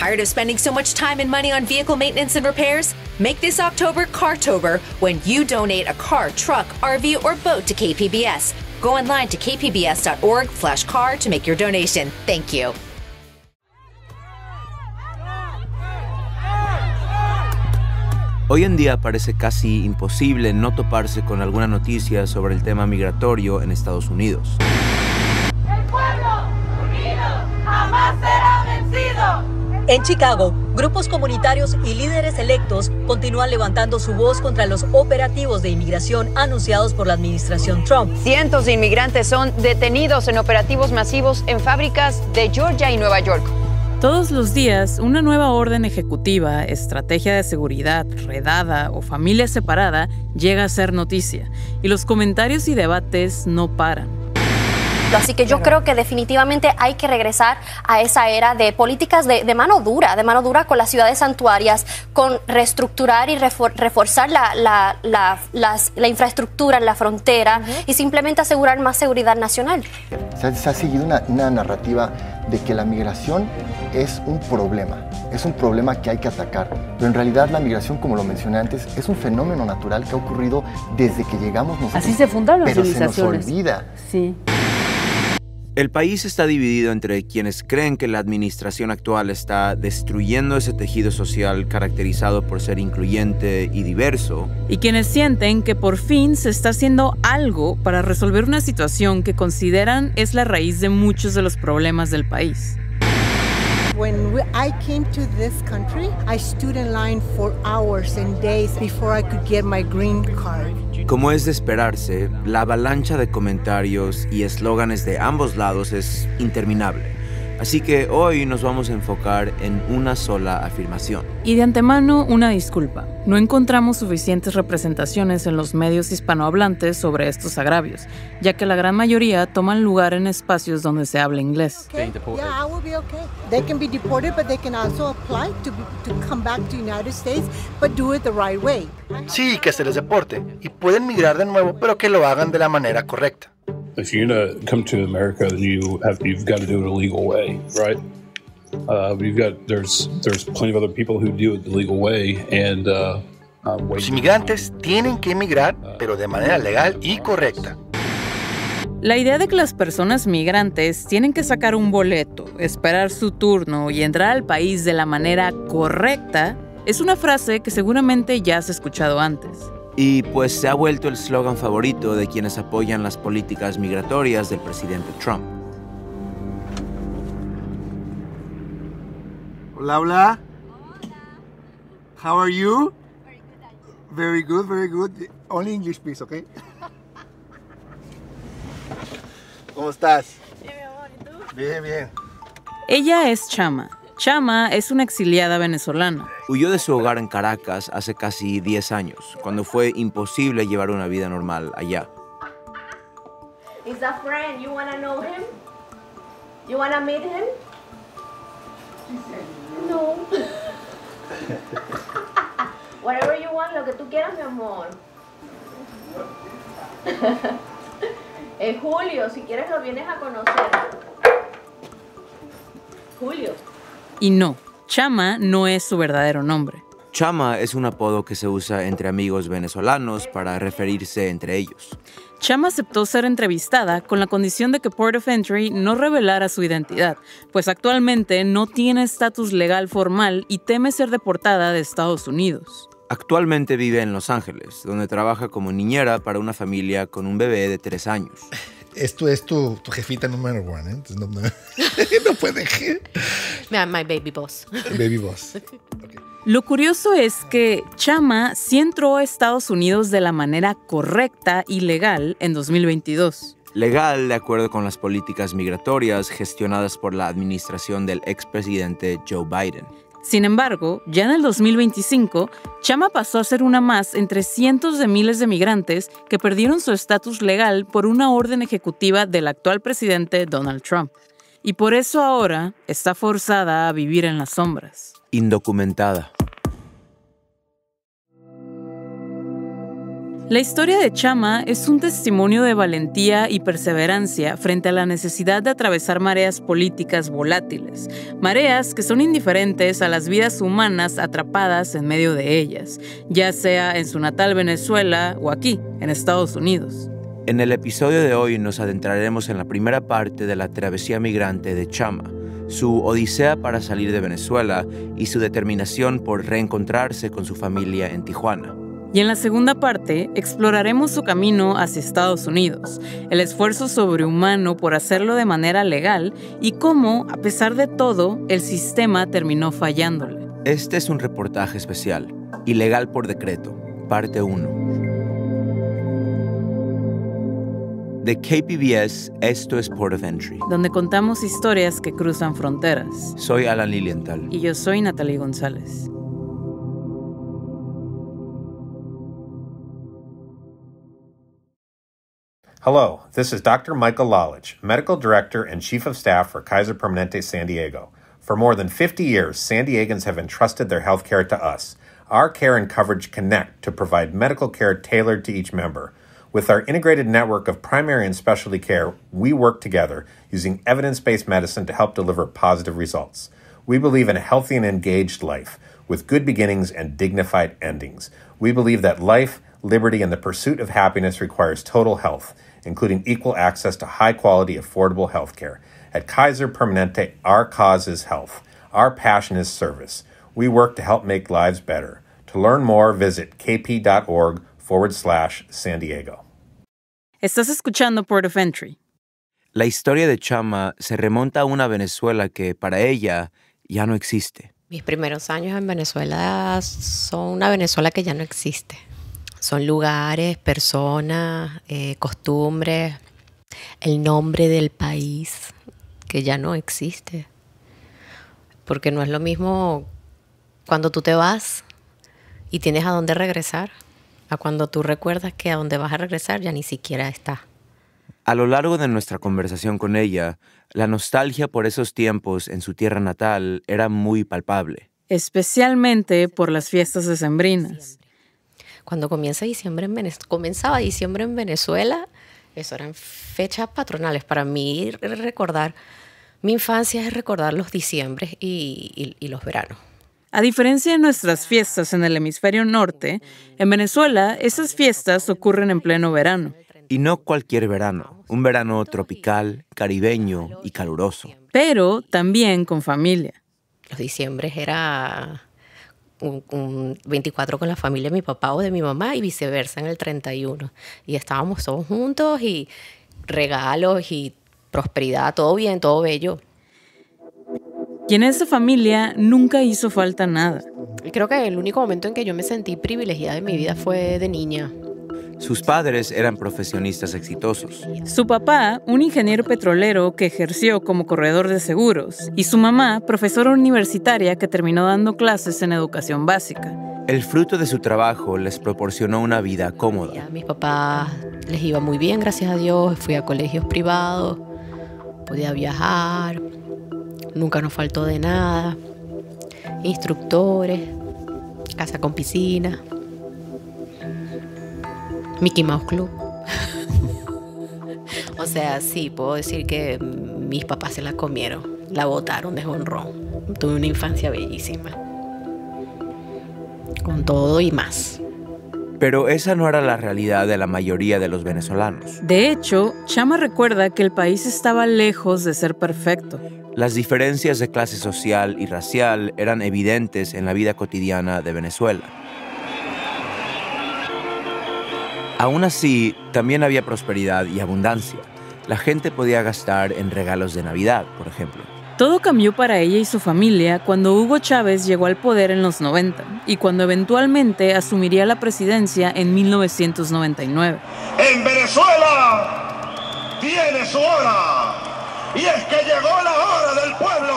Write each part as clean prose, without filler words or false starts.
Tired of spending so much time and money on vehicle maintenance and repairs? Make this October Cartober when you donate a car, truck, RV, or boat to KPBS. Go online to kpbs.org/car to make your donation. Thank you. Hoy en día parece casi imposible no toparse con alguna noticia sobre el tema migratorio en Estados Unidos. ¡El pueblo unido jamás será vencido! En Chicago, grupos comunitarios y líderes electos continúan levantando su voz contra los operativos de inmigración anunciados por la administración Trump. Cientos de inmigrantes son detenidos en operativos masivos en fábricas de Georgia y Nueva York. Todos los días, una nueva orden ejecutiva, estrategia de seguridad, redada o familia separada llega a ser noticia, y los comentarios y debates no paran. Así que yo creo que definitivamente hay que regresar a esa era de políticas de mano dura con las ciudades santuarias, con reestructurar y reforzar la infraestructura en la frontera y simplemente asegurar más seguridad nacional. Se ha seguido una narrativa de que la migración es un problema que hay que atacar, pero en realidad la migración, como lo mencioné antes, es un fenómeno natural que ha ocurrido desde que llegamos nosotros. Así se fundaron las civilizaciones. Pero se nos olvida. Sí. El país está dividido entre quienes creen que la administración actual está destruyendo ese tejido social caracterizado por ser incluyente y diverso, y quienes sienten que por fin se está haciendo algo para resolver una situación que consideran es la raíz de muchos de los problemas del país. When I came to this country, I stood in line for hours and days before I could get my green card. Como es de esperarse, la avalancha de comentarios y eslóganes de ambos lados es interminable. Así que hoy nos vamos a enfocar en una sola afirmación. Y de antemano, una disculpa. No encontramos suficientes representaciones en los medios hispanohablantes sobre estos agravios, ya que la gran mayoría toman lugar en espacios donde se habla inglés. Okay. Yeah, I will be okay. They can be deported, but they can also apply to come back to the United States, but do it the right way. Sí, que se les deporte y pueden migrar de nuevo, pero que lo hagan de la manera correcta. If you're going to come to America, then you've got to do it a legal way, right? There's plenty of other people who do it the legal way, and los inmigrantes tienen que emigrar, pero de manera legal y correcta. La idea de que las personas migrantes tienen que sacar un boleto, esperar su turno y entrar al país de la manera correcta es una frase que seguramente ya has escuchado antes. Y pues se ha vuelto el eslogan favorito de quienes apoyan las políticas migratorias del presidente Trump. Hola, hola. How are you? Very good, very good. Only English, please, okay? ¿Cómo estás? Bien, mi amor, ¿y tú? Bien, bien. Ella es Chama. Chama es una exiliada venezolana. Huyó de su hogar en Caracas hace casi 10 años, cuando fue imposible llevar una vida normal allá. Is a friend, you wanna know him? You wanna meet him? No. Whatever you want, lo que tú quieras, mi amor. Julio, si quieres lo vienes a conocer. Julio. Y no, Chama no es su verdadero nombre. Chama es un apodo que se usa entre amigos venezolanos para referirse entre ellos. Chama aceptó ser entrevistada con la condición de que Port of Entry no revelara su identidad, pues actualmente no tiene estatus legal formal y teme ser deportada de Estados Unidos. Actualmente vive en Los Ángeles, donde trabaja como niñera para una familia con un bebé de 3 años. Esto es tu jefita número 1, ¿eh? Entonces no puede ir. My baby boss. Baby boss. Okay. Lo curioso es que Chama sí entró a Estados Unidos de la manera correcta y legal en 2022. Legal de acuerdo con las políticas migratorias gestionadas por la administración del expresidente Joe Biden. Sin embargo, ya en el 2025, Chama pasó a ser una más entre cientos de miles de migrantes que perdieron su estatus legal por una orden ejecutiva del actual presidente Donald Trump. Y por eso ahora está forzada a vivir en las sombras. Indocumentada. La historia de Chama es un testimonio de valentía y perseverancia frente a la necesidad de atravesar mareas políticas volátiles, mareas que son indiferentes a las vidas humanas atrapadas en medio de ellas, ya sea en su natal Venezuela o aquí, en Estados Unidos. En el episodio de hoy nos adentraremos en la primera parte de la travesía migrante de Chama, su odisea para salir de Venezuela y su determinación por reencontrarse con su familia en Tijuana. Y en la segunda parte, exploraremos su camino hacia Estados Unidos, el esfuerzo sobrehumano por hacerlo de manera legal y cómo, a pesar de todo, el sistema terminó fallándole. Este es un reportaje especial, Ilegal por Decreto, parte 1. De KPBS, esto es Port of Entry, donde contamos historias que cruzan fronteras. Soy Alan Lilienthal. Y yo soy Natalie González. Hello, this is Dr. Michael Lalich, Medical Director and Chief of Staff for Kaiser Permanente San Diego. For more than 50 years, San Diegans have entrusted their health care to us. Our care and coverage connect to provide medical care tailored to each member. With our integrated network of primary and specialty care, we work together using evidence-based medicine to help deliver positive results. We believe in a healthy and engaged life, with good beginnings and dignified endings. We believe that life, liberty, and the pursuit of happiness requires total health, including equal access to high-quality, affordable health care. At Kaiser Permanente, our cause is health. Our passion is service. We work to help make lives better. To learn more, visit kp.org/San Diego. Estás escuchando Port of Entry. La historia de Chama se remonta a una Venezuela que, para ella, ya no existe. Mis primeros años en Venezuela son una Venezuela que ya no existe. Son lugares, personas, costumbres, el nombre del país que ya no existe. Porque no es lo mismo cuando tú te vas y tienes a dónde regresar, a cuando tú recuerdas que a dónde vas a regresar ya ni siquiera está. A lo largo de nuestra conversación con ella, la nostalgia por esos tiempos en su tierra natal era muy palpable. Especialmente por las fiestas decembrinas. Cuando comenzaba diciembre en Venezuela, eso eran fechas patronales. Para mí, recordar mi infancia es recordar los diciembres y los veranos. A diferencia de nuestras fiestas en el hemisferio norte, en Venezuela esas fiestas ocurren en pleno verano. Y no cualquier verano, un verano tropical, caribeño y caluroso. Pero también con familia. Los diciembres era un 24 con la familia de mi papá o de mi mamá y viceversa en el 31. Y estábamos todos juntos y regalos y prosperidad, todo bien, todo bello. Y en esa familia nunca hizo falta nada. Y creo que el único momento en que yo me sentí privilegiada en mi vida fue de niña. Sus padres eran profesionistas exitosos. Su papá, un ingeniero petrolero que ejerció como corredor de seguros, y su mamá, profesora universitaria que terminó dando clases en educación básica. El fruto de su trabajo les proporcionó una vida cómoda. A mis papás les iba muy bien, gracias a Dios. Fui a colegios privados, podía viajar, nunca nos faltó de nada. Instructores, casa con piscina. Mickey Mouse Club. O sea, sí, puedo decir que mis papás se la comieron, la botaron de jonrón. Tuve una infancia bellísima. Con todo y más. Pero esa no era la realidad de la mayoría de los venezolanos. De hecho, Chama recuerda que el país estaba lejos de ser perfecto. Las diferencias de clase social y racial eran evidentes en la vida cotidiana de Venezuela. Aún así, también había prosperidad y abundancia. La gente podía gastar en regalos de Navidad, por ejemplo. Todo cambió para ella y su familia cuando Hugo Chávez llegó al poder en los 90 y cuando eventualmente asumiría la presidencia en 1999. En Venezuela tiene su hora, y es que llegó la hora del pueblo.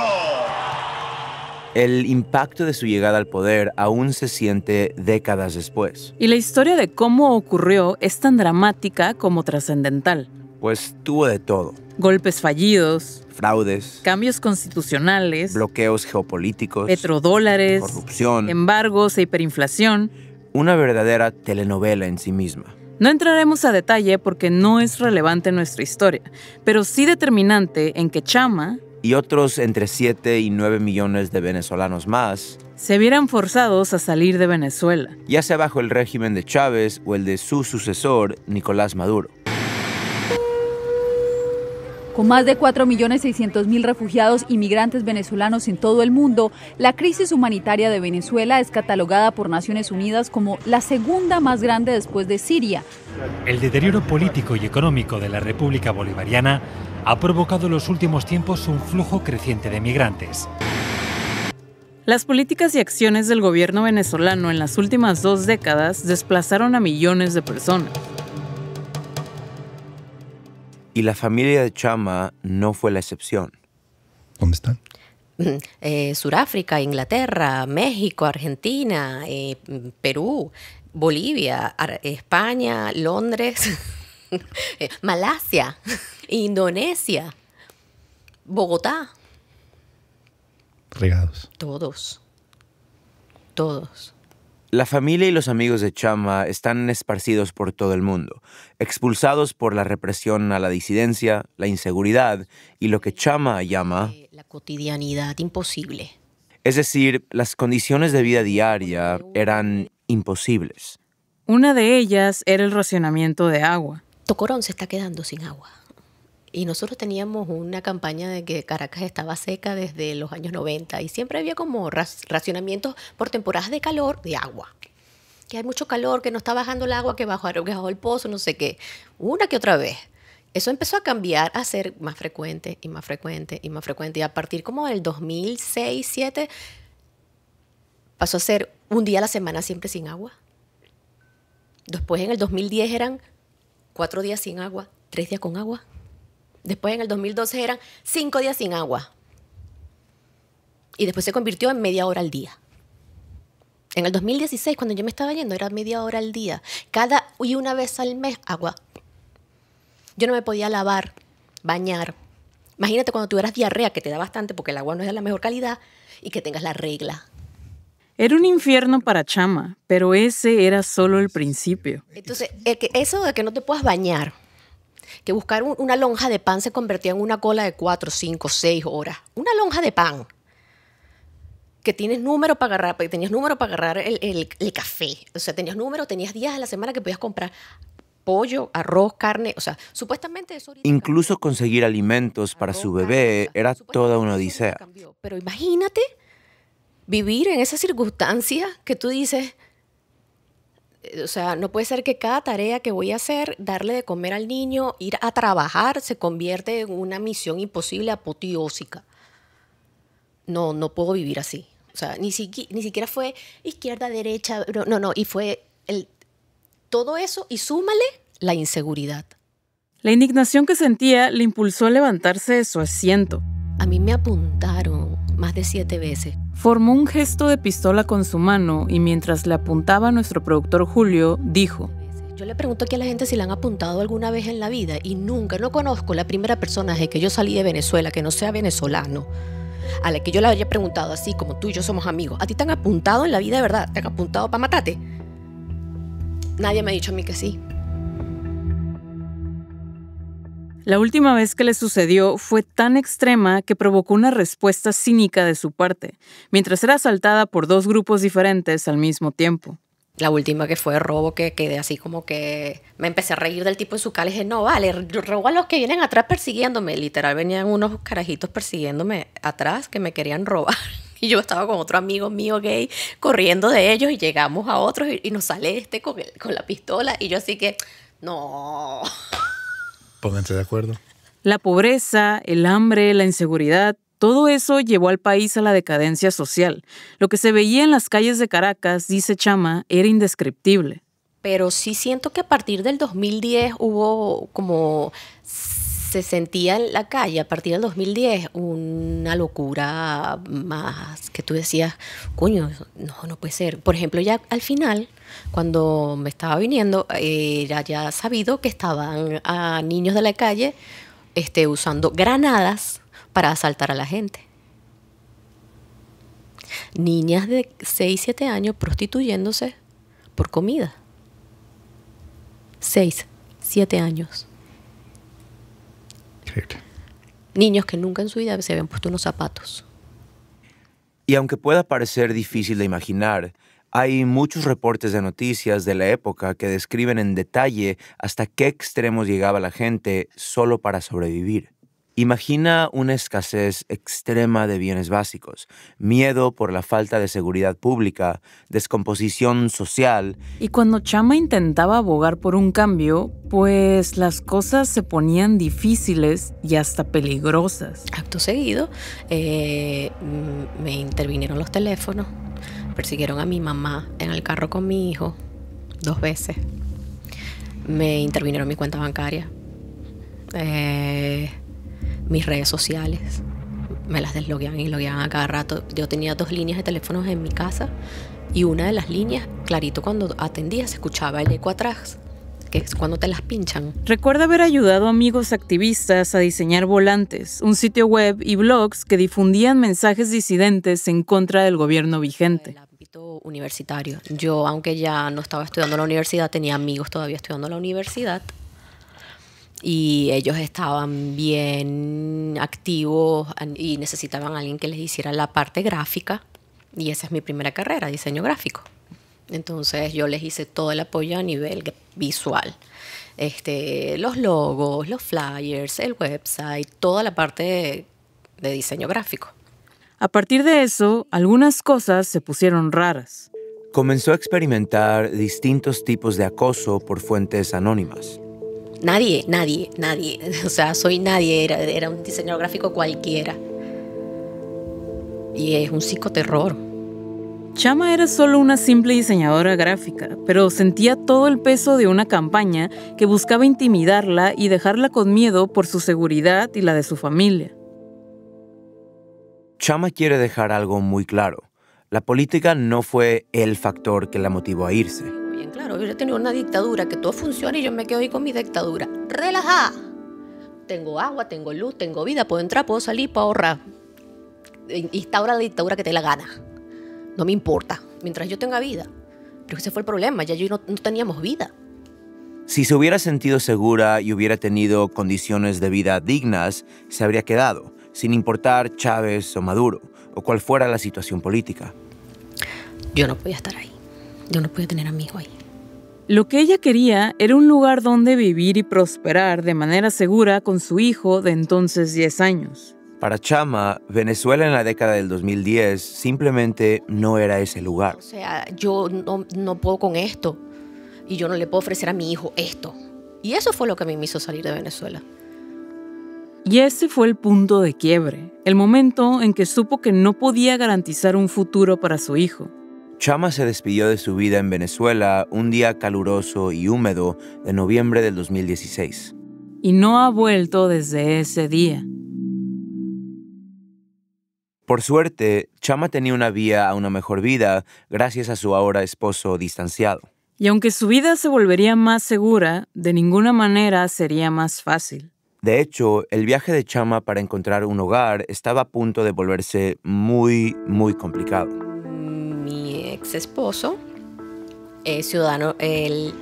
El impacto de su llegada al poder aún se siente décadas después. Y la historia de cómo ocurrió es tan dramática como trascendental. Pues tuvo de todo. Golpes fallidos, fraudes, cambios constitucionales, bloqueos geopolíticos, petrodólares, corrupción, embargos e hiperinflación. Una verdadera telenovela en sí misma. No entraremos a detalle porque no es relevante en nuestra historia, pero sí determinante en que Chama y otros entre 7 y 9 millones de venezolanos más se vieran forzados a salir de Venezuela, ya sea bajo el régimen de Chávez o el de su sucesor, Nicolás Maduro. Con más de 4.600.000 refugiados y migrantes venezolanos en todo el mundo, la crisis humanitaria de Venezuela es catalogada por Naciones Unidas como la segunda más grande después de Siria. El deterioro político y económico de la República Bolivariana ha provocado en los últimos tiempos un flujo creciente de migrantes. Las políticas y acciones del gobierno venezolano en las últimas 2 décadas desplazaron a millones de personas. Y la familia de Chama no fue la excepción. ¿Dónde están? Suráfrica, Inglaterra, México, Argentina, Perú, Bolivia, España, Londres, Malasia, Indonesia, Bogotá. Regados. Todos. La familia y los amigos de Chama están esparcidos por todo el mundo, expulsados por la represión a la disidencia, la inseguridad y lo que Chama llama la cotidianidad imposible. Es decir, las condiciones de vida diaria eran imposibles. Una de ellas era el racionamiento de agua. Tocorón se está quedando sin agua. Y nosotros teníamos una campaña de que Caracas estaba seca desde los años 90 y siempre había como racionamientos por temporadas de calor de agua. Que hay mucho calor, que no está bajando el agua, que bajó el pozo, no sé qué. Una que otra vez. Eso empezó a cambiar, a ser más frecuente y más frecuente y más frecuente. Y a partir como del 2006-2007 pasó a ser un día a la semana siempre sin agua. Después en el 2010 eran 4 días sin agua, 3 días con agua. Después en el 2012 eran 5 días sin agua. Y después se convirtió en media hora al día. En el 2016, cuando yo me estaba yendo, era media hora al día. Y una vez al mes, agua. Yo no me podía lavar, bañar. Imagínate cuando tuvieras diarrea, que te da bastante porque el agua no es de la mejor calidad, y que tengas la regla. Era un infierno para Chama, pero ese era solo el principio. Entonces, eso de que no te puedas bañar, que buscar una lonja de pan se convertía en una cola de 4, 5, 6 horas. Una lonja de pan. Que tienes número para agarrar, tenías número para agarrar el café. O sea, tenías días a la semana que podías comprar pollo, arroz, carne. O sea, supuestamente eso... Incluso conseguir alimentos para su bebé era toda una odisea. Pero imagínate vivir en esa circunstancia que tú dices... O sea, no puede ser que cada tarea que voy a hacer, darle de comer al niño, ir a trabajar, se convierte en una misión imposible, apoteósica. No puedo vivir así. O sea, ni siquiera fue izquierda, derecha, no, y fue todo eso y súmale la inseguridad. La indignación que sentía le impulsó a levantarse de su asiento. A mí me apuntaron más de 7 veces. Formó un gesto de pistola con su mano y mientras le apuntaba a nuestro productor Julio, dijo: Yo le pregunto aquí a la gente si le han apuntado alguna vez en la vida y nunca, no conozco la primera persona desde que yo salí de Venezuela que no sea venezolano, a la que yo le haya preguntado así como tú y yo somos amigos. ¿A ti te han apuntado en la vida de verdad? ¿Te han apuntado para matarte? Nadie me ha dicho a mí que sí. La última vez que le sucedió fue tan extrema que provocó una respuesta cínica de su parte, mientras era asaltada por 2 grupos diferentes al mismo tiempo. La última que fue robo, que quedé así como que me empecé a reír del tipo en su cara y dije, no, vale, robo a los que vienen atrás persiguiéndome. Literal, venían unos carajitos persiguiéndome atrás que me querían robar. Y yo estaba con otro amigo mío gay corriendo de ellos y llegamos a otros y nos sale con la pistola y yo así que, no... Pónganse de acuerdo. La pobreza, el hambre, la inseguridad, todo eso llevó al país a la decadencia social. Lo que se veía en las calles de Caracas, dice Chama, era indescriptible. Pero sí siento que a partir del 2010 hubo como... Se sentía en la calle a partir del 2010 una locura más que tú decías, coño, no puede ser. Por ejemplo, ya al final, cuando me estaba viniendo, era ya sabido que estaban a niños de la calle usando granadas para asaltar a la gente. Niñas de 6, 7 años prostituyéndose por comida. 6, 7 años. Niños que nunca en su vida se habían puesto unos zapatos. Y aunque pueda parecer difícil de imaginar, hay muchos reportes de noticias de la época que describen en detalle hasta qué extremos llegaba la gente solo para sobrevivir. Imagina una escasez extrema de bienes básicos, miedo por la falta de seguridad pública, descomposición social. Y cuando Chama intentaba abogar por un cambio, pues las cosas se ponían difíciles y hasta peligrosas. Acto seguido, me intervinieron los teléfonos, persiguieron a mi mamá en el carro con mi hijo 2 veces. Me intervinieron mi cuenta bancaria. Mis redes sociales, me las deslogueaban y logueaban a cada rato. Yo tenía 2 líneas de teléfonos en mi casa y una de las líneas, clarito, cuando atendía se escuchaba el eco atrás, que es cuando te las pinchan. Recuerda haber ayudado a amigos activistas a diseñar Volantes, un sitio web y blogs que difundían mensajes disidentes en contra del gobierno vigente. El ámbito universitario. Yo, aunque ya no estaba estudiando en la universidad, tenía amigos todavía estudiando en la universidad. Y ellos estaban bien activos y necesitaban a alguien que les hiciera la parte gráfica. Y esa es mi primera carrera, diseño gráfico. Entonces yo les hice todo el apoyo a nivel visual. Los logos, los flyers, el website, toda la parte de diseño gráfico. A partir de eso, algunas cosas se pusieron raras. Comenzó a experimentar distintos tipos de acoso por fuentes anónimas. Nadie. O sea, soy nadie, era un diseñador gráfico cualquiera. Y es un psicoterror. Chama era solo una simple diseñadora gráfica, pero sentía todo el peso de una campaña que buscaba intimidarla y dejarla con miedo por su seguridad y la de su familia. Chama quiere dejar algo muy claro. La política no fue el factor que la motivó a irse. Bien claro, yo he tenido una dictadura que todo funciona y yo me quedo ahí con mi dictadura. Relajada. Tengo agua, tengo luz, tengo vida, puedo entrar, puedo salir, puedo ahorrar. Instaura la dictadura que te dé la gana. No me importa, mientras yo tenga vida. Pero ese fue el problema, ya yo no teníamos vida. Si se hubiera sentido segura y hubiera tenido condiciones de vida dignas, se habría quedado, sin importar Chávez o Maduro, o cual fuera la situación política. Yo no podía estar ahí. Yo no podía tener a mi hijo ahí. Lo que ella quería era un lugar donde vivir y prosperar de manera segura con su hijo de entonces 10 años. Para Chama, Venezuela en la década del 2010 simplemente no era ese lugar. O sea, yo no puedo con esto y yo no le puedo ofrecer a mi hijo esto. Y eso fue lo que me hizo salir de Venezuela. Y ese fue el punto de quiebre, el momento en que supo que no podía garantizar un futuro para su hijo. Chama se despidió de su vida en Venezuela un día caluroso y húmedo de noviembre del 2016. Y no ha vuelto desde ese día. Por suerte, Chama tenía una vía a una mejor vida gracias a su ahora esposo distanciado. Y aunque su vida se volvería más segura, de ninguna manera sería más fácil. De hecho, el viaje de Chama para encontrar un hogar estaba a punto de volverse muy, muy complicado. Mi ex esposo es ciudadano, él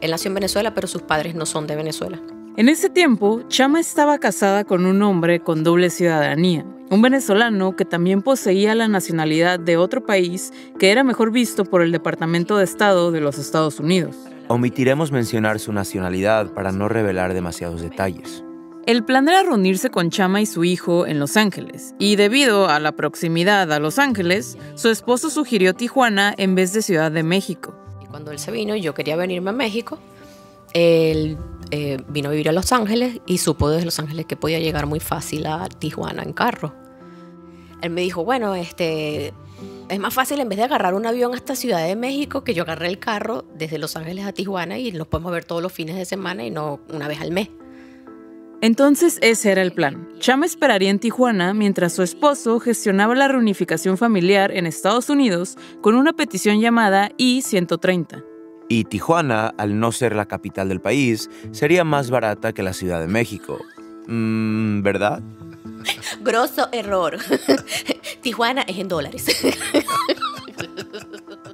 nació en Venezuela, pero sus padres no son de Venezuela. En ese tiempo, Chama estaba casada con un hombre con doble ciudadanía, un venezolano que también poseía la nacionalidad de otro país que era mejor visto por el Departamento de Estado de los Estados Unidos. Omitiremos mencionar su nacionalidad para no revelar demasiados detalles. El plan era reunirse con Chama y su hijo en Los Ángeles, y debido a la proximidad a Los Ángeles, su esposo sugirió Tijuana en vez de Ciudad de México. Y cuando él se vino y yo quería venirme a México, él vino a vivir a Los Ángeles y supo desde Los Ángeles que podía llegar muy fácil a Tijuana en carro. Él me dijo, bueno, es más fácil en vez de agarrar un avión hasta Ciudad de México, que yo agarré el carro desde Los Ángeles a Tijuana y nos podemos ver todos los fines de semana y no una vez al mes. Entonces ese era el plan. Chama esperaría en Tijuana mientras su esposo gestionaba la reunificación familiar en Estados Unidos con una petición llamada I-130. Y Tijuana, al no ser la capital del país, sería más barata que la Ciudad de México. ¿Verdad? Grosso error. Tijuana es en dólares.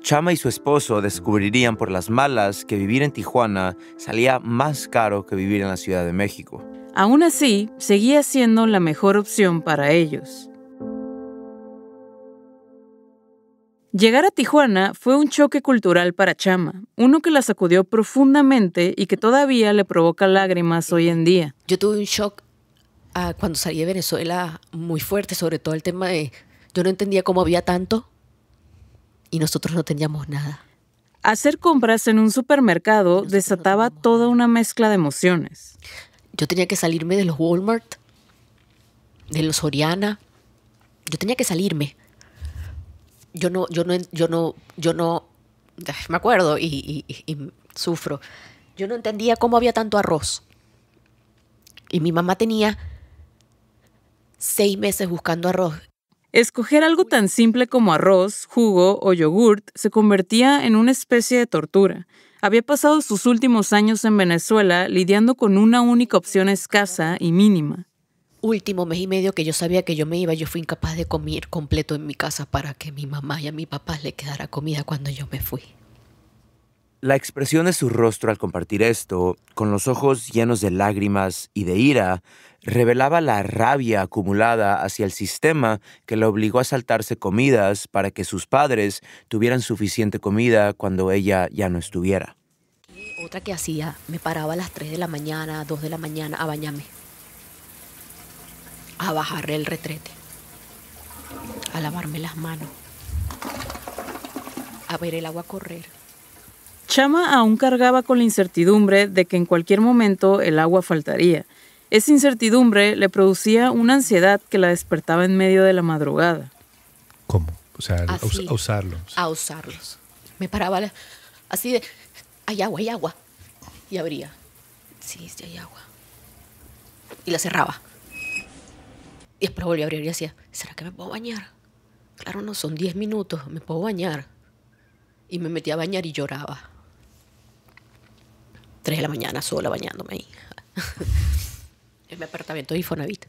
Chama y su esposo descubrirían por las malas que vivir en Tijuana salía más caro que vivir en la Ciudad de México. Aún así, seguía siendo la mejor opción para ellos. Llegar a Tijuana fue un choque cultural para Chama, uno que la sacudió profundamente y que todavía le provoca lágrimas hoy en día. Yo tuve un shock cuando salí de Venezuela muy fuerte, sobre todo el tema de... Yo no entendía cómo había tanto y nosotros no teníamos nada. Hacer compras en un supermercado desataba toda una mezcla de emociones. Yo tenía que salirme de los Walmart, de los Soriana. Yo tenía que salirme. Yo no, me acuerdo y sufro. Yo no entendía cómo había tanto arroz. Y mi mamá tenía 6 meses buscando arroz. Escoger algo tan simple como arroz, jugo o yogurt se convertía en una especie de tortura. Había pasado sus últimos años en Venezuela lidiando con una única opción escasa y mínima. Último mes y medio que yo sabía que yo me iba, yo fui incapaz de comer completo en mi casa para que a mi mamá y a mi papá le quedara comida cuando yo me fui. La expresión de su rostro al compartir esto, con los ojos llenos de lágrimas y de ira, revelaba la rabia acumulada hacia el sistema que la obligó a saltarse comidas para que sus padres tuvieran suficiente comida cuando ella ya no estuviera. Otra que hacía, me paraba a las 3 de la mañana, 2 de la mañana a bañarme, a bajar el retrete, a lavarme las manos, a ver el agua correr. Chama aún cargaba con la incertidumbre de que en cualquier momento el agua faltaría. Esa incertidumbre le producía una ansiedad que la despertaba en medio de la madrugada. ¿Cómo? O sea, Así, a usarlos. A usarlos. Me paraba así de, hay agua. Y abría. Sí, hay agua. Y la cerraba. Y después volví a abrir y decía, ¿será que me puedo bañar? Claro, no, son 10 minutos, me puedo bañar. Y me metía a bañar y lloraba. 3 de la mañana sola bañándome ahí. En mi apartamento de Infonavit.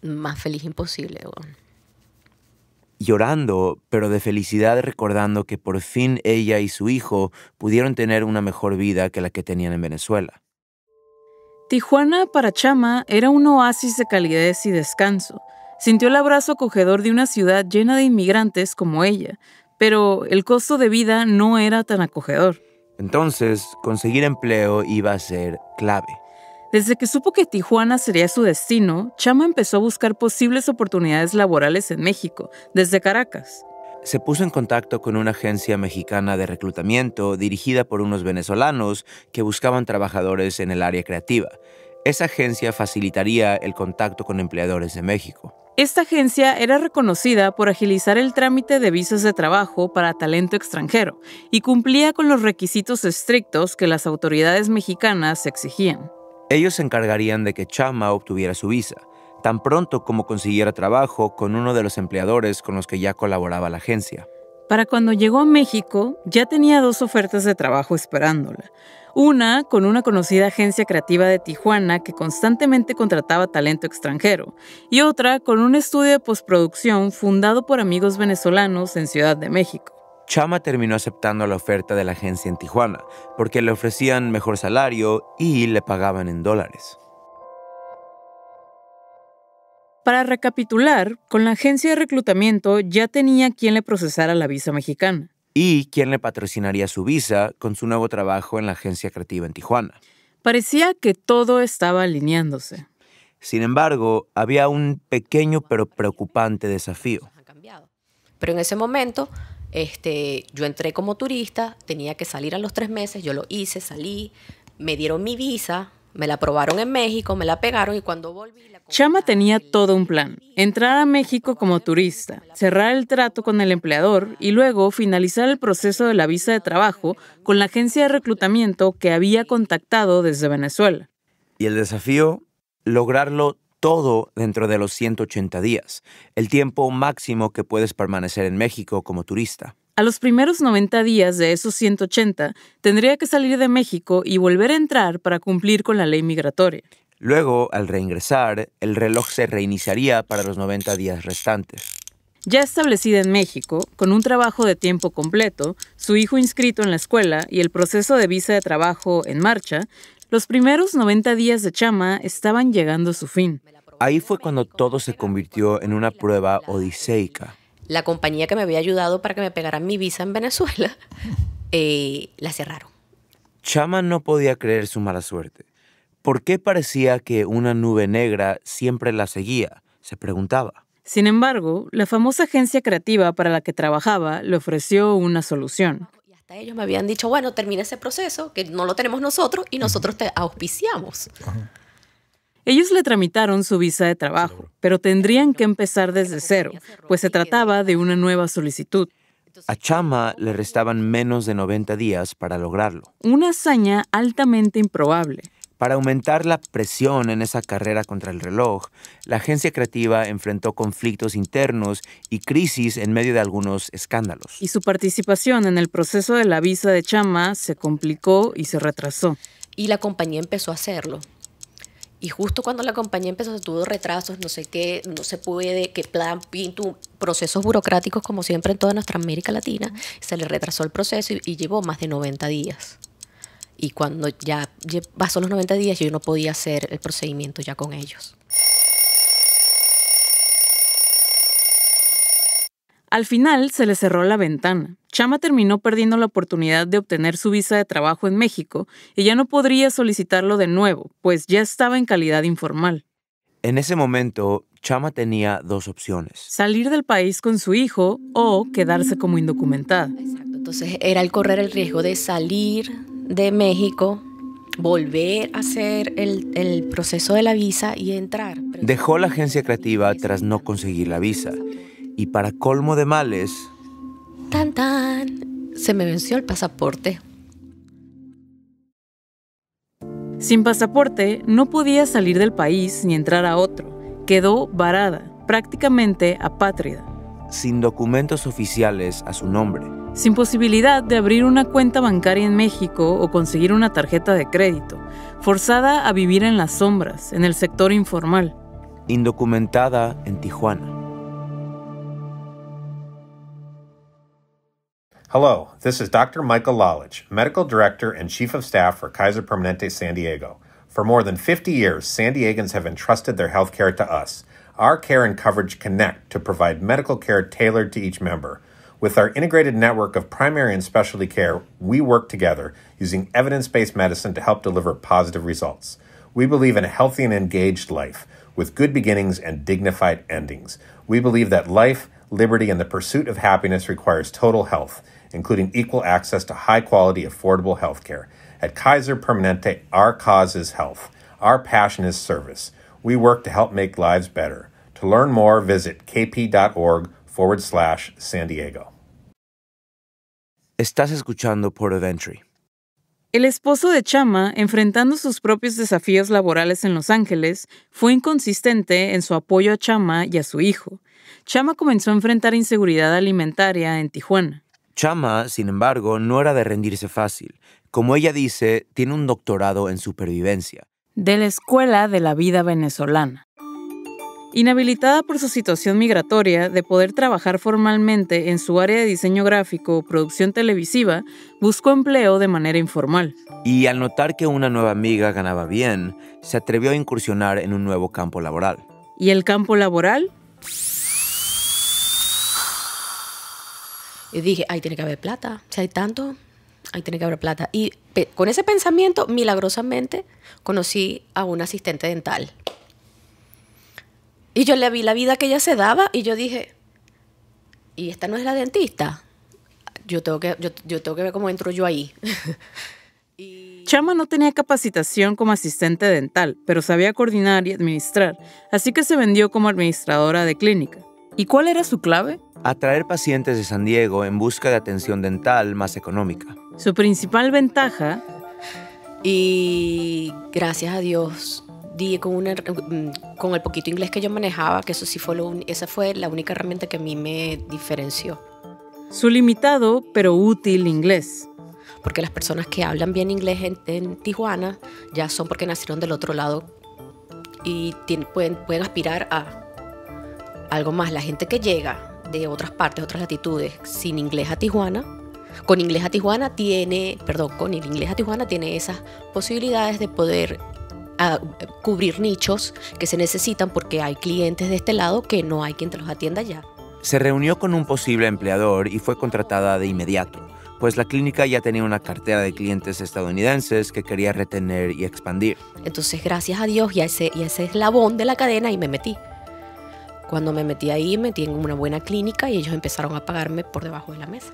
Más feliz imposible. Bueno. Llorando, pero de felicidad recordando que por fin ella y su hijo pudieron tener una mejor vida que la que tenían en Venezuela. Tijuana para Chama era un oasis de calidez y descanso. Sintió el abrazo acogedor de una ciudad llena de inmigrantes como ella, pero el costo de vida no era tan acogedor. Entonces, conseguir empleo iba a ser clave. Desde que supo que Tijuana sería su destino, Chama empezó a buscar posibles oportunidades laborales en México, desde Caracas. Se puso en contacto con una agencia mexicana de reclutamiento dirigida por unos venezolanos que buscaban trabajadores en el área creativa. Esa agencia facilitaría el contacto con empleadores de México. Esta agencia era reconocida por agilizar el trámite de visas de trabajo para talento extranjero y cumplía con los requisitos estrictos que las autoridades mexicanas exigían. Ellos se encargarían de que Chama obtuviera su visa, tan pronto como consiguiera trabajo con uno de los empleadores con los que ya colaboraba la agencia. Para cuando llegó a México, ya tenía 2 ofertas de trabajo esperándola. Una con una conocida agencia creativa de Tijuana que constantemente contrataba talento extranjero, y otra con un estudio de postproducción fundado por amigos venezolanos en Ciudad de México. Chama terminó aceptando la oferta de la agencia en Tijuana, porque le ofrecían mejor salario y le pagaban en dólares. Para recapitular, con la agencia de reclutamiento ya tenía quien le procesara la visa mexicana. Y quien le patrocinaría su visa con su nuevo trabajo en la agencia creativa en Tijuana. Parecía que todo estaba alineándose. Sin embargo, había un pequeño pero preocupante desafío. Pero en ese momento, yo entré como turista, tenía que salir a los 3 meses, yo lo hice, salí, me dieron mi visa, me la aprobaron en México, me la pegaron y cuando volví... Chama tenía todo un plan. Entrar a México como turista, cerrar el trato con el empleador y luego finalizar el proceso de la visa de trabajo con la agencia de reclutamiento que había contactado desde Venezuela. Y el desafío, lograrlo todo dentro de los 180 días, el tiempo máximo que puedes permanecer en México como turista. A los primeros 90 días de esos 180, tendría que salir de México y volver a entrar para cumplir con la ley migratoria. Luego, al reingresar, el reloj se reiniciaría para los 90 días restantes. Ya establecida en México, con un trabajo de tiempo completo, su hijo inscrito en la escuela y el proceso de visa de trabajo en marcha, los primeros 90 días de Chama estaban llegando a su fin. Ahí fue cuando todo se convirtió en una prueba odiseica. La compañía que me había ayudado para que me pegaran mi visa en Venezuela, la cerraron. Chama no podía creer su mala suerte. ¿Por qué parecía que una nube negra siempre la seguía?, se preguntaba. Sin embargo, la famosa agencia creativa para la que trabajaba le ofreció una solución. Y hasta ellos me habían dicho, bueno, termina ese proceso, que no lo tenemos nosotros y nosotros te auspiciamos. Ellos le tramitaron su visa de trabajo, pero tendrían que empezar desde cero, pues se trataba de una nueva solicitud. A Chama le restaban menos de 90 días para lograrlo. Una hazaña altamente improbable. Para aumentar la presión en esa carrera contra el reloj, la agencia creativa enfrentó conflictos internos y crisis en medio de algunos escándalos. Y su participación en el proceso de la visa de Chama se complicó y se retrasó. Y la compañía empezó a hacerlo. Y justo cuando la compañía empezó, tuvo retrasos, no sé qué, no se puede, que plan, pinto, procesos burocráticos como siempre en toda nuestra América Latina, se le retrasó el proceso y llevó más de 90 días. Y cuando ya pasó los 90 días, yo no podía hacer el procedimiento ya con ellos. Al final se le cerró la ventana. Chama terminó perdiendo la oportunidad de obtener su visa de trabajo en México y ya no podría solicitarlo de nuevo, pues ya estaba en calidad informal. En ese momento, Chama tenía dos opciones. Salir del país con su hijo o quedarse como indocumentada. Exacto. Entonces era el correr el riesgo de salir de México, volver a hacer el proceso de la visa y entrar. Dejó la agencia creativa tras no conseguir la visa. Y para colmo de males... ¡Tan, tan! Se me venció el pasaporte. Sin pasaporte, no podía salir del país ni entrar a otro. Quedó varada, prácticamente apátrida. Sin documentos oficiales a su nombre. Sin posibilidad de abrir una cuenta bancaria en México o conseguir una tarjeta de crédito. Forzada a vivir en las sombras, en el sector informal. Indocumentada en Tijuana. Hello, this is Dr. Michael Lalich, Medical Director and Chief of Staff for Kaiser Permanente San Diego. For more than 50 years, San Diegans have entrusted their health care to us. Our care and coverage connect to provide medical care tailored to each member. With our integrated network of primary and specialty care, we work together using evidence-based medicine to help deliver positive results. We believe in a healthy and engaged life, with good beginnings and dignified endings. We believe that life, liberty, and the pursuit of happiness requires total health, including equal access to high-quality, affordable health care. At Kaiser Permanente, our cause is health. Our passion is service. We work to help make lives better. To learn more, visit kp.org/San Diego. Estás escuchando Port of Entry. El esposo de Chama, enfrentando sus propios desafíos laborales en Los Ángeles, fue inconsistente en su apoyo a Chama y a su hijo. Chama comenzó a enfrentar inseguridad alimentaria en Tijuana. Chama, sin embargo, no era de rendirse fácil. Como ella dice, tiene un doctorado en supervivencia. De la Escuela de la Vida Venezolana. Inhabilitada por su situación migratoria de poder trabajar formalmente en su área de diseño gráfico o producción televisiva, buscó empleo de manera informal. Y al notar que una nueva amiga ganaba bien, se atrevió a incursionar en un nuevo campo laboral. ¿Y el campo laboral? Y dije, ahí tiene que haber plata. Si hay tanto, ahí tiene que haber plata. Y con ese pensamiento, milagrosamente, conocí a una asistente dental. Y yo le vi la vida que ella se daba y yo dije, ¿y esta no es la dentista? Yo tengo que ver cómo entro yo ahí. Chama no tenía capacitación como asistente dental, pero sabía coordinar y administrar, así que se vendió como administradora de clínica. ¿Y cuál era su clave? Atraer pacientes de San Diego en busca de atención dental más económica. Su principal ventaja... Y gracias a Dios, di con el poquito inglés que yo manejaba, que eso sí fue esa fue la única herramienta que a mí me diferenció. Su limitado pero útil inglés. Porque las personas que hablan bien inglés en Tijuana ya son porque nacieron del otro lado y pueden aspirar a algo más. La gente que llega de otras partes, otras latitudes, sin inglés a Tijuana. Con el inglés a Tijuana tiene esas posibilidades de poder cubrir nichos que se necesitan porque hay clientes de este lado que no hay quien te los atienda ya. Se reunió con un posible empleador y fue contratada de inmediato, pues la clínica ya tenía una cartera de clientes estadounidenses que quería retener y expandir. Entonces, gracias a Dios y a ese eslabón de la cadena, y me metí. Cuando me metí ahí, metí en una buena clínica y ellos empezaron a pagarme por debajo de la mesa.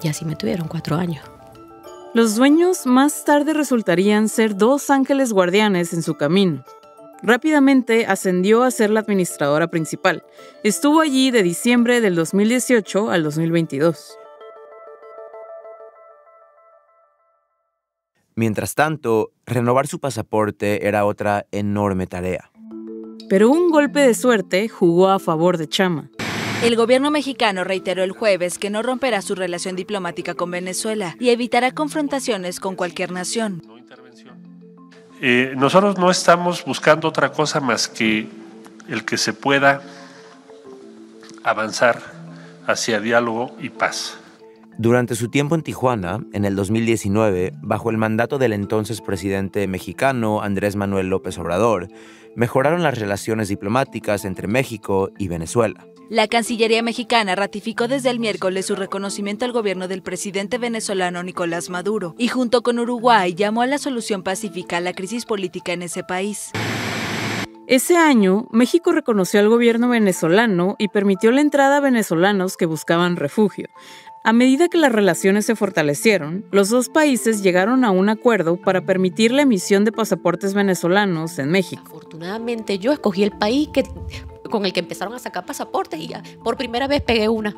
Y así me tuvieron 4 años. Los dueños más tarde resultarían ser 2 ángeles guardianes en su camino. Rápidamente ascendió a ser la administradora principal. Estuvo allí de diciembre del 2018 al 2022. Mientras tanto, renovar su pasaporte era otra enorme tarea. Pero un golpe de suerte jugó a favor de Chama. El gobierno mexicano reiteró el jueves que no romperá su relación diplomática con Venezuela y evitará confrontaciones con cualquier nación. Nosotros no estamos buscando otra cosa más que el que se pueda avanzar hacia diálogo y paz. Durante su tiempo en Tijuana, en el 2019, bajo el mandato del entonces presidente mexicano Andrés Manuel López Obrador, mejoraron las relaciones diplomáticas entre México y Venezuela. La Cancillería mexicana ratificó desde el miércoles su reconocimiento al gobierno del presidente venezolano Nicolás Maduro y junto con Uruguay llamó a la solución pacífica a la crisis política en ese país. Ese año, México reconoció al gobierno venezolano y permitió la entrada a venezolanos que buscaban refugio. A medida que las relaciones se fortalecieron, los 2 países llegaron a un acuerdo para permitir la emisión de pasaportes venezolanos en México. Afortunadamente, yo escogí el país con el que empezaron a sacar pasaportes y ya por primera vez pegué una.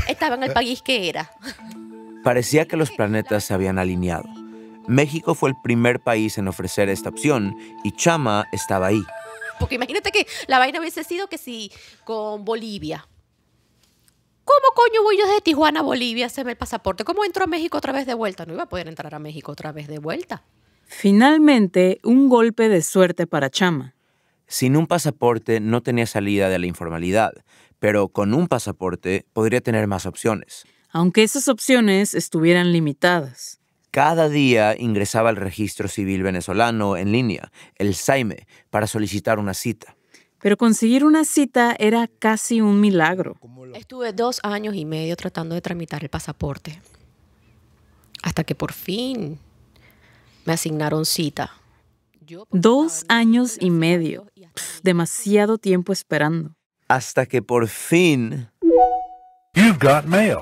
Estaba en el país que era. Parecía que los planetas se habían alineado. México fue el primer país en ofrecer esta opción y Chama estaba ahí. Porque imagínate que la vaina hubiese sido que si con Bolivia. ¿Cómo coño voy yo desde Tijuana a Bolivia a hacerme el pasaporte? ¿Cómo entro a México otra vez de vuelta? No iba a poder entrar a México otra vez de vuelta. Finalmente, un golpe de suerte para Chama. Sin un pasaporte no tenía salida de la informalidad, pero con un pasaporte podría tener más opciones. Aunque esas opciones estuvieran limitadas. Cada día ingresaba al registro civil venezolano en línea, el SAIME, para solicitar una cita. Pero conseguir una cita era casi un milagro. Estuve 2 años y medio tratando de tramitar el pasaporte. Hasta que por fin me asignaron cita. 2 años y medio. Demasiado tiempo esperando. Hasta que por fin You've got mail.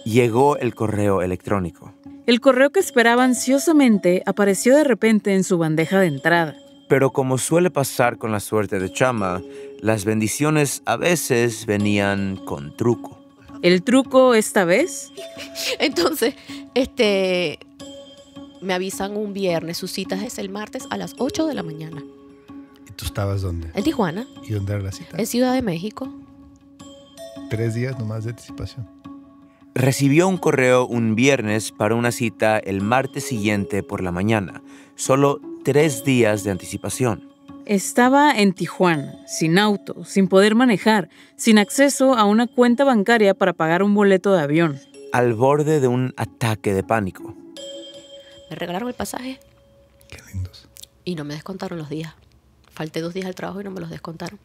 Llegó el correo electrónico. El correo que esperaba ansiosamente apareció de repente en su bandeja de entrada. Pero como suele pasar con la suerte de Chama, las bendiciones a veces venían con truco. ¿El truco esta vez? Entonces, me avisan un viernes, su cita es el martes a las 8 de la mañana. ¿Y tú estabas dónde? En Tijuana. ¿Y dónde era la cita? En Ciudad de México. 3 días nomás de anticipación. Recibió un correo un viernes para una cita el martes siguiente por la mañana. Solo 3 días de anticipación. Estaba en Tijuana, sin auto, sin poder manejar, sin acceso a una cuenta bancaria para pagar un boleto de avión. Al borde de un ataque de pánico. Me regalaron el pasaje. Qué lindos. Y no me descontaron los días. Falté 2 días al trabajo y no me los descontaron.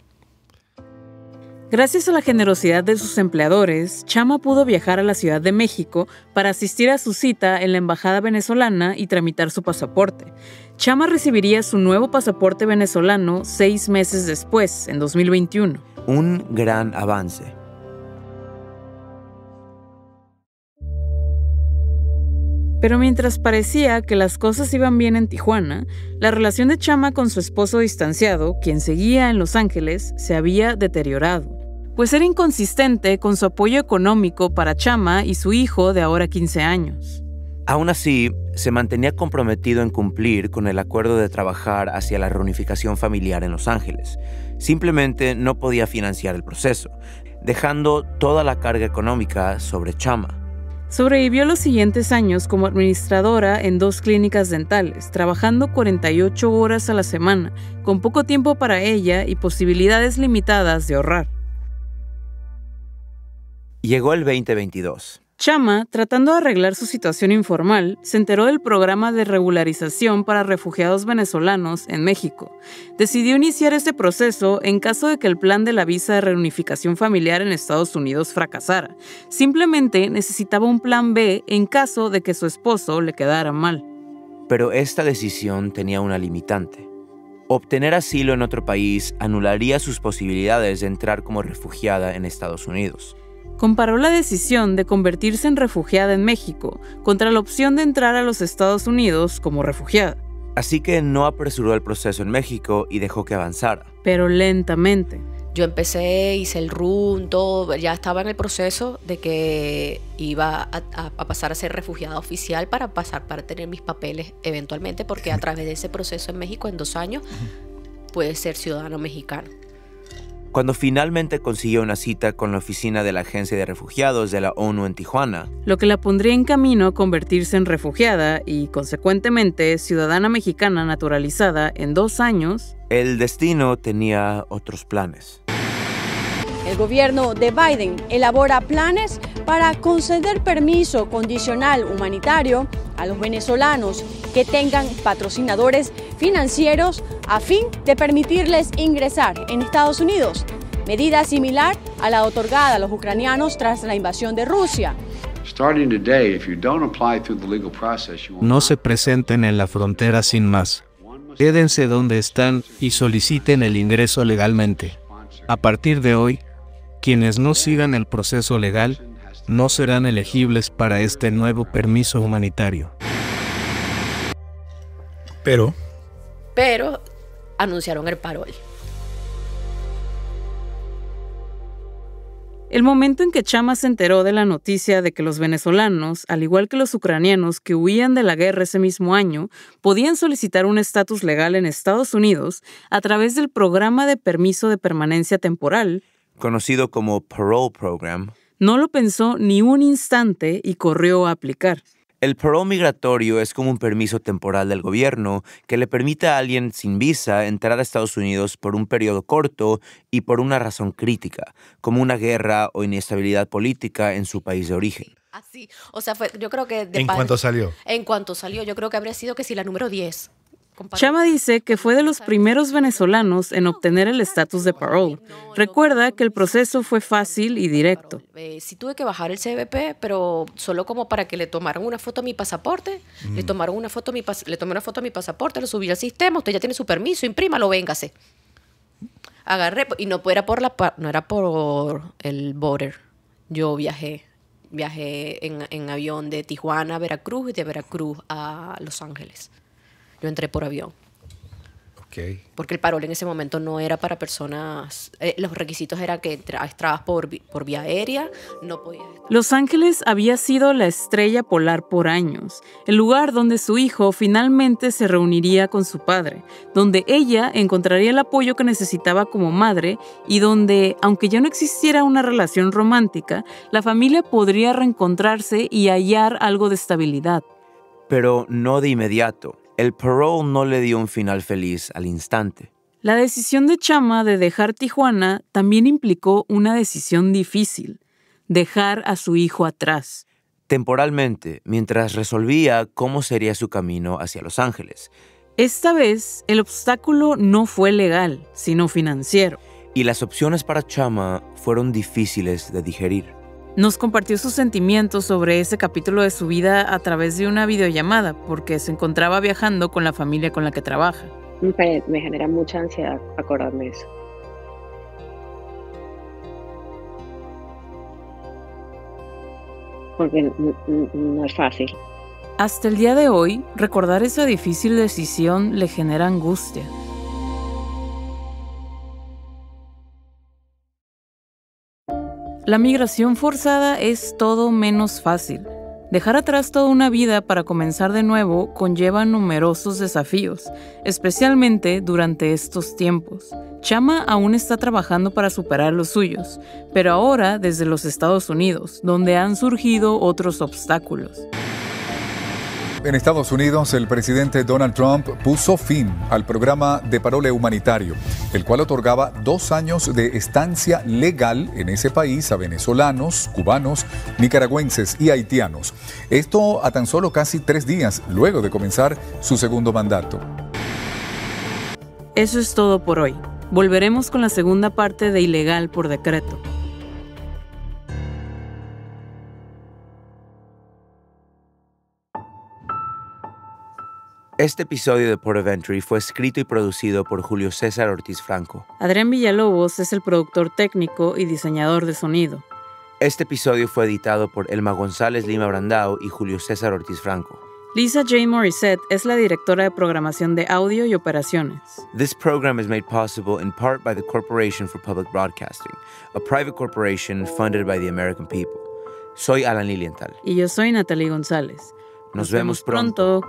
Gracias a la generosidad de sus empleadores, Chama pudo viajar a la Ciudad de México para asistir a su cita en la embajada venezolana y tramitar su pasaporte. Chama recibiría su nuevo pasaporte venezolano 6 meses después, en 2021. Un gran avance. Pero mientras parecía que las cosas iban bien en Tijuana, la relación de Chama con su esposo distanciado, quien seguía en Los Ángeles, se había deteriorado. Pues era inconsistente con su apoyo económico para Chama y su hijo de ahora 15 años. Aún así, se mantenía comprometido en cumplir con el acuerdo de trabajar hacia la reunificación familiar en Los Ángeles. Simplemente no podía financiar el proceso, dejando toda la carga económica sobre Chama. Sobrevivió los siguientes años como administradora en 2 clínicas dentales, trabajando 48 horas a la semana, con poco tiempo para ella y posibilidades limitadas de ahorrar. Llegó el 2022. Chama, tratando de arreglar su situación informal, se enteró del programa de regularización para refugiados venezolanos en México. Decidió iniciar este proceso en caso de que el plan de la visa de reunificación familiar en Estados Unidos fracasara. Simplemente necesitaba un plan B en caso de que su esposo le quedara mal. Pero esta decisión tenía una limitante. Obtener asilo en otro país anularía sus posibilidades de entrar como refugiada en Estados Unidos. Comparó la decisión de convertirse en refugiada en México contra la opción de entrar a los Estados Unidos como refugiada. Así que no apresuró el proceso en México y dejó que avanzara. Pero lentamente. Yo empecé, hice el RUN, todo, ya estaba en el proceso de que iba a pasar a ser refugiada oficial para tener mis papeles eventualmente, porque a través de ese proceso en México en 2 años puede ser ciudadano mexicano. Cuando finalmente consiguió una cita con la oficina de la Agencia de Refugiados de la ONU en Tijuana, lo que la pondría en camino a convertirse en refugiada y, consecuentemente, ciudadana mexicana naturalizada en 2 años, el destino tenía otros planes. El gobierno de Biden elabora planes para conceder permiso condicional humanitario a los venezolanos que tengan patrocinadores financieros a fin de permitirles ingresar en Estados Unidos, medida similar a la otorgada a los ucranianos tras la invasión de Rusia. No se presenten en la frontera sin más. Quédense donde están y soliciten el ingreso legalmente. A partir de hoy, quienes no sigan el proceso legal no serán elegibles para este nuevo permiso humanitario. Pero anunciaron el parol. El momento en que Chama se enteró de la noticia de que los venezolanos, al igual que los ucranianos que huían de la guerra ese mismo año, podían solicitar un estatus legal en Estados Unidos a través del programa de permiso de permanencia temporal, conocido como Parole Program, no lo pensó ni un instante y corrió a aplicar. El parole migratorio es como un permiso temporal del gobierno que le permite a alguien sin visa entrar a Estados Unidos por un periodo corto y por una razón crítica, como una guerra o inestabilidad política en su país de origen. Así, o sea, yo creo que... ¿En cuánto salió? En cuanto salió, yo creo que habría sido que si la número 10. Chama dice que fue de los primeros venezolanos en obtener el estatus de parole. Recuerda que el proceso fue fácil y directo. Sí tuve que bajar el CBP, pero solo como para que le tomaran una foto a mi pasaporte. Le tomé una foto a mi pasaporte, lo subí al sistema, usted ya tiene su permiso, imprímalo, véngase. Agarré, y no era por el border. Yo viajé en avión de Tijuana a Veracruz y de Veracruz a Los Ángeles. Yo entré por avión. Okay. Porque el parol en ese momento no era para personas... los requisitos eran que entrabas por vía aérea, no podías... Los Ángeles había sido la estrella polar por años, el lugar donde su hijo finalmente se reuniría con su padre, donde ella encontraría el apoyo que necesitaba como madre y donde, aunque ya no existiera una relación romántica, la familia podría reencontrarse y hallar algo de estabilidad. Pero no de inmediato. El parole no le dio un final feliz al instante. La decisión de Chama de dejar Tijuana también implicó una decisión difícil: dejar a su hijo atrás. Temporalmente, mientras resolvía cómo sería su camino hacia Los Ángeles. Esta vez, el obstáculo no fue legal, sino financiero. Y las opciones para Chama fueron difíciles de digerir. Nos compartió sus sentimientos sobre ese capítulo de su vida a través de una videollamada, porque se encontraba viajando con la familia con la que trabaja. Me genera mucha ansiedad acordarme de eso. Porque no es fácil. Hasta el día de hoy, recordar esa difícil decisión le genera angustia. La migración forzada es todo menos fácil. Dejar atrás toda una vida para comenzar de nuevo conlleva numerosos desafíos, especialmente durante estos tiempos. Chama aún está trabajando para superar los suyos, pero ahora desde los Estados Unidos, donde han surgido otros obstáculos. En Estados Unidos, el presidente Donald Trump puso fin al programa de parole humanitario, el cual otorgaba 2 años de estancia legal en ese país a venezolanos, cubanos, nicaragüenses y haitianos. Esto a tan solo casi 3 días luego de comenzar su segundo mandato. Eso es todo por hoy. Volveremos con la segunda parte de Ilegal por Decreto. Este episodio de Port of Entry fue escrito y producido por Julio César Ortiz Franco. Adrián Villalobos es el productor técnico y diseñador de sonido. Este episodio fue editado por Elma González Lima Brandao y Julio César Ortiz Franco. Lisa J. Morissette es la directora de programación de audio y operaciones. This program is made possible in part by the Corporation for Public Broadcasting, a private corporation funded by the American people. Soy Alan Lilienthal. Y yo soy Natalie González. Nos vemos pronto.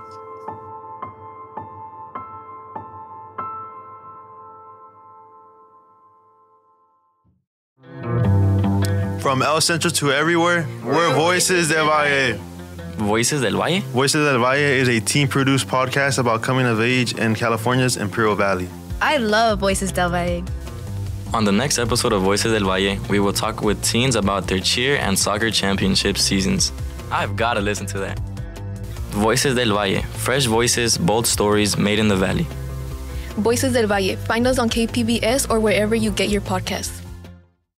From El Centro to everywhere, we're Voices del Valle. Voices del Valle? Voices del Valle is a team-produced podcast about coming of age in California's Imperial Valley. I love Voices del Valle. On the next episode of Voices del Valle, we will talk with teens about their cheer and soccer championship seasons. I've got to listen to that. Voices del Valle, fresh voices, bold stories made in the valley. Voices del Valle. Find us on KPBS or wherever you get your podcasts.